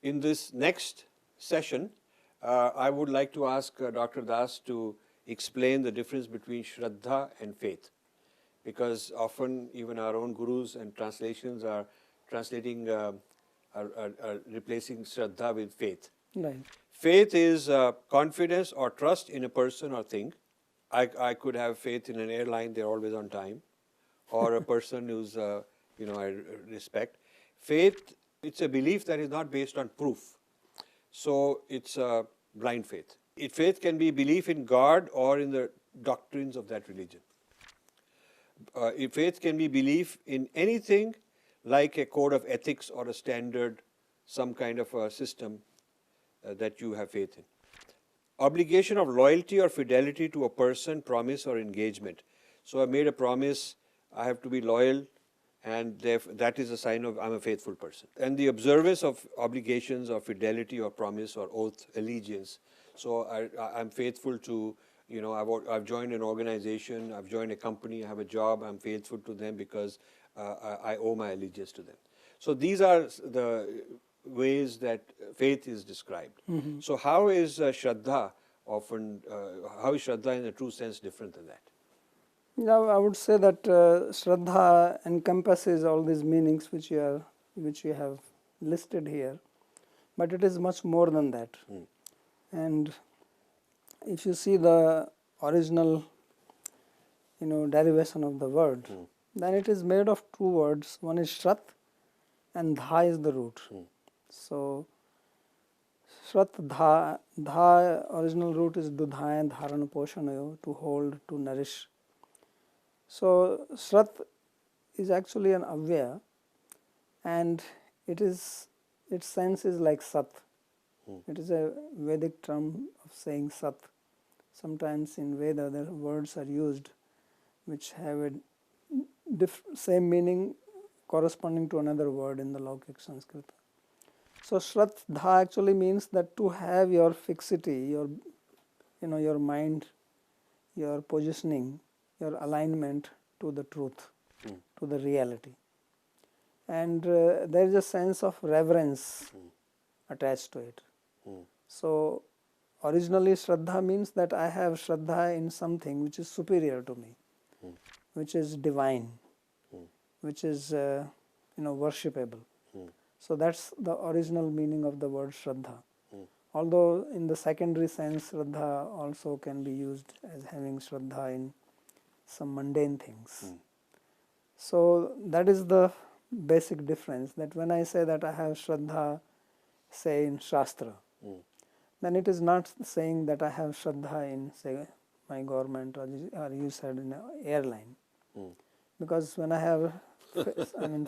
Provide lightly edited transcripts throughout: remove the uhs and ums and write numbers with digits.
In this next session, I would like to ask Dr. Das to explain the difference between Shraddha and faith, because often even our own gurus and translations are translating, are replacing Shraddha with faith. Right. Faith is confidence or trust in a person or thing. I could have faith in an airline; they're always on time, or a person who's I respect. Faith, it's a belief that is not based on proof, so it's a blind faith. Faith can be belief in God or in the doctrines of that religion. Faith can be belief in anything like a code of ethics or a standard, some kind of a system that you have faith in. Obligation of loyalty or fidelity to a person, promise or engagement. So I made a promise, I have to be loyal, and that is a sign of I'm a faithful person. And the observance of obligations or fidelity or promise or oath, allegiance. So I'm faithful to, I've joined an organization, I've joined a company, I have a job, I'm faithful to them because I owe my allegiance to them. So these are the ways that faith is described. So how is Shraddha often, how is Shraddha in a true sense different than that? Now, I would say that Shraddha encompasses all these meanings which you have listed here, but it is much more than that. And if you see the original, derivation of the word, then it is made of two words. One is Shrat, and Dha is the root. So Shrat Dha, original root is Dudhayan Dharana Poshanayo, to hold, to nourish. So Shrat is actually an avyaya, and its sense is like Sat. It is a Vedic term of saying Sat. Sometimes in Veda the words are used which have a same meaning corresponding to another word in the Laukik Sanskrit. So Shrat Dha actually means that to have your fixity, your mind, your positioning, your alignment to the truth, to the reality. And there is a sense of reverence attached to it. So originally Shraddha means that I have Shraddha in something which is superior to me, which is divine, which is worshipable. So that's the original meaning of the word Shraddha. Although in the secondary sense Shraddha also can be used as having Shraddha in some mundane things. So that is the basic difference, that when I say that I have Shraddha, say in Shastra, then it is not saying that I have Shraddha in, say, my government, or you said in an airline. Because when I have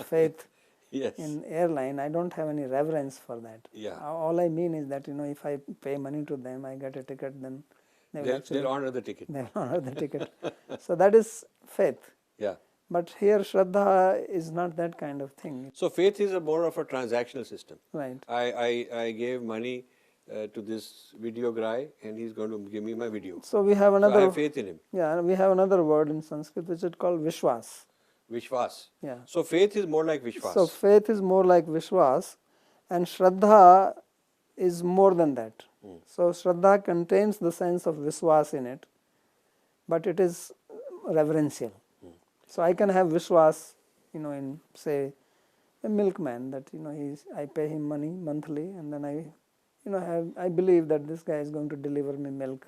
faith in airline, I don't have any reverence for that. All I mean is that if I pay money to them, I get a ticket, then they'll honor the ticket. They'll honor the ticket. So that is faith. Yeah. But here Shraddha is not that kind of thing. So faith is more of a transactional system. Right. I gave money to this video guy, and he's going to give me my video. So we have another. So I have faith in him. Yeah, we have another word in Sanskrit which is called Vishwas. Vishwas. Yeah. So faith is more like Vishwas. So faith is more like Vishwas, and Shraddha is more than that. So Shraddha contains the sense of Vishwas in it, but it is reverential. So I can have Vishwas, in, say, a milkman, that I pay him money monthly, and then I believe that this guy is going to deliver me milk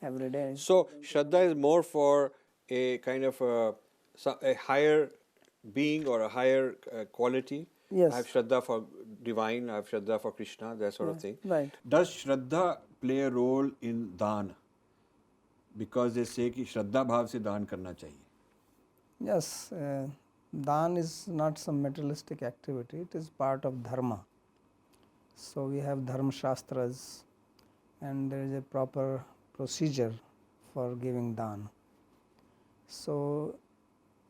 every day. So Shraddha is more for a kind of a higher being or a higher quality. Yes. I have Shraddha for divine, I have Shraddha for Krishna, that sort of thing. Right. Does Shraddha play a role in Dhan? Because they say कि Shraddha bhav se Dhan karna chahiye. Yes, Dhan is not some materialistic activity, it is part of Dharma. So we have Dharma Shastras, and there is a proper procedure for giving Dhan. So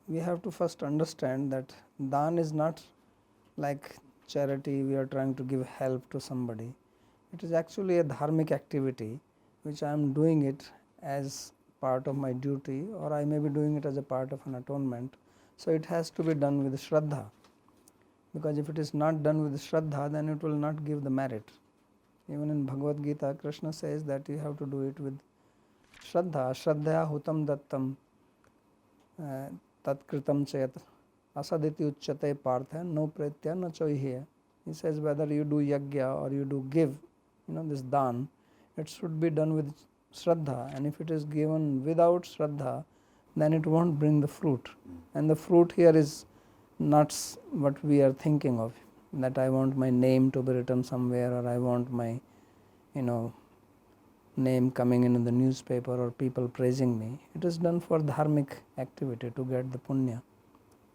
we have to first understand that Dhan is not like charity, we are trying to give help to somebody. It is actually a dharmic activity which I am doing it as part of my duty, or I may be doing it as a part of an atonement. So it has to be done with Shraddha. because if it is not done with Shraddha, then it will not give the merit. Even in Bhagavad Gita, Krishna says that you have to do it with Shraddha. Shraddhaya hutam dattam tat kritam chayat asaditi uchyate partha no pretya no choihe. He says whether you do yagya or you do give, this dan, it should be done with Shraddha, and if it is given without Shraddha, then it won't bring the fruit. And the fruit here is not what we are thinking of, that I want my name to be written somewhere, or I want my name coming in the newspaper or people praising me. It is done for dharmic activity to get the punya.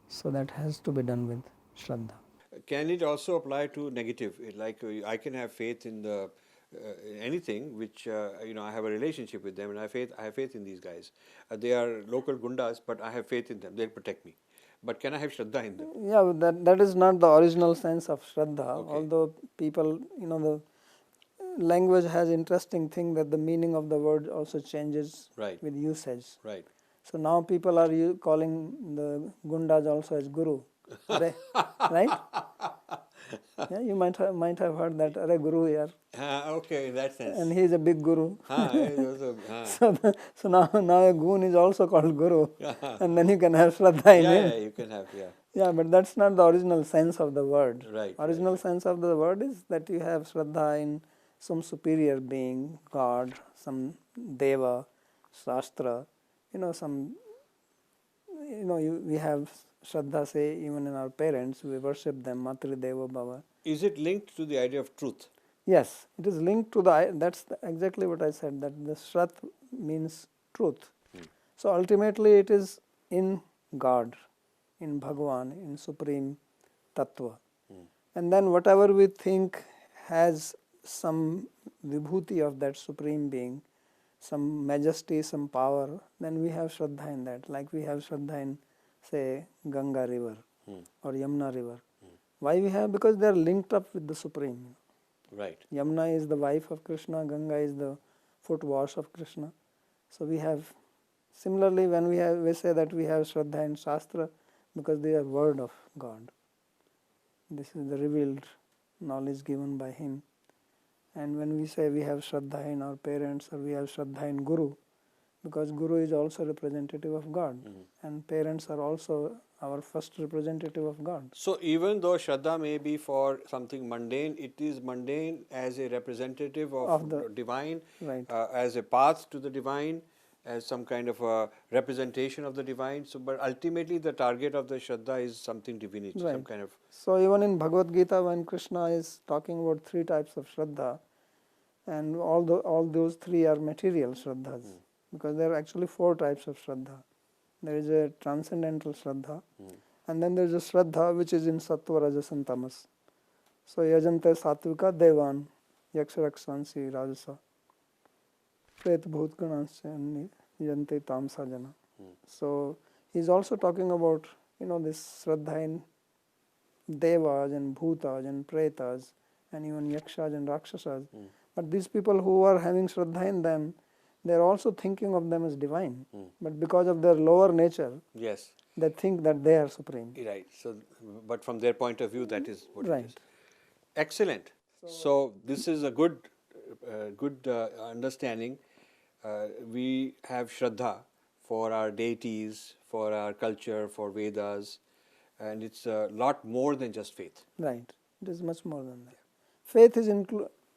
So that has to be done with Shraddha. Can it also apply to negative? Like I can have faith in the anything which I have a relationship with them, and I have faith in these guys. They are local gundas, but I have faith in them. They'll protect me. But can I have Shraddha in them? Yeah, that is not the original sense of Shraddha. Okay. Although people, the language has interesting thing that the meaning of the word also changes with usage. Right. So now people are calling the gundas also as guru. Right? Yeah, you might have heard that. Are guru here. Okay, in that sense. And he is a big guru. So now a goon is also called guru, and then you can have Shraddha in him. Yeah, you can have, Yeah, but that's not the original sense of the word. Right. Original sense of the word is that you have Shraddha in some superior being, God, some Deva, Shastra, we have Shraddha, say, even in our parents, we worship them, Matri Deva Bhava. Is it linked to the idea of truth? Yes, it is linked to that's exactly what I said, that the Shrat means truth. So ultimately it is in God, in Bhagavan, in Supreme Tattva. And then whatever we think has some vibhuti of that Supreme Being, some majesty, some power, then we have Shraddha in that. Like we have Shraddha in, say, Ganga river or Yamuna river. Why we have? Because they are linked up with the Supreme. Right. Yamuna is the wife of Krishna, Ganga is the foot wash of Krishna. So we have, similarly when we say that we have Shraddha in Shastra, because they are word of God. This is the revealed knowledge given by Him. And when we say we have Shraddha in our parents, or we have Shraddha in Guru, because Guru is also representative of God, and parents are also our first representative of God. So even though Shraddha may be for something mundane, it is mundane as a representative of the divine, right. As a path to the divine, as some kind of a representation of the divine. So, but ultimately the target of the Shraddha is something divinity, right. some kind of... So even in Bhagavad Gita, when Krishna is talking about 3 types of Shraddha, and all those 3 are material Shraddhas, because there are actually 4 types of Shraddha. There is a transcendental Shraddha, and then there is a Shraddha which is in Sattva, Rajas and Tamas. So Yajante Satvika Devan, Yaksharakshansi Rajasa, Pret Bhutganasya Yajante Tamsa Jana. So he is also talking about, this Shraddha in Devas and Bhutas and Pretas and even Yakshas and Rakshasas. But these people who are having Shraddha in them, they are also thinking of them as divine. But because of their lower nature, Yes. they think that they are supreme. Right. So, but from their point of view, that is what right. it is. Excellent. So this is a good understanding. We have Shraddha for our deities, for our culture, for Vedas, and it's a lot more than just faith. Right. It is much more than that. Faith is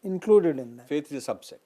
included in that. Faith is a subset.